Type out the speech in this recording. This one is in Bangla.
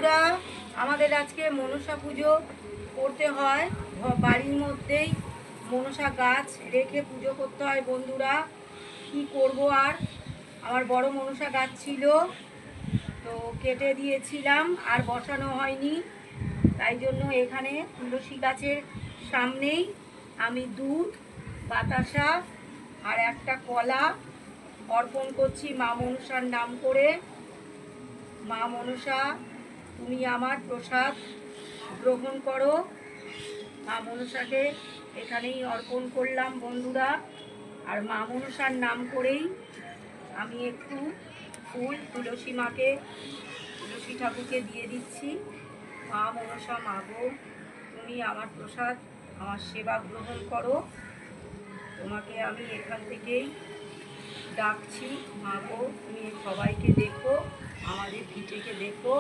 বন্ধুরা, আমাদের আজকে মনসা পুজো করতে হয়। বাড়ির মধ্যেই মনসা গাছ রেখে পুজো করতে হয়। বন্ধুরা, কি করব আর, আমার বড় মনসা গাছ ছিল, তো কেটে দিয়েছিলাম, আর বসানো হয়নি। তাই জন্য এখানে তুলসী গাছের সামনেই আমি দুধ, বাতাসা আর একটা কলা অর্পণ করছি মা মনসার নাম করে। মা মনসা, তুমি আমার প্রসাদ গ্রহণ করো। মা মনসাকে এখানেই অর্পণ করলাম বন্ধুরা। আর মা মনসার নাম করেই আমি একটু ফুল তুলসী মাকে, তুলসী ঠাকুরকে দিয়ে দিচ্ছি। মা মনসা, মাগো, তুমি আমার প্রসাদ, আমার সেবা গ্রহণ করো। তোমাকে আমি এখান থেকেই ডাকছি। মাগো, তুমি সবাইকে দেখো, আমাদের ভিটেকে দেখো।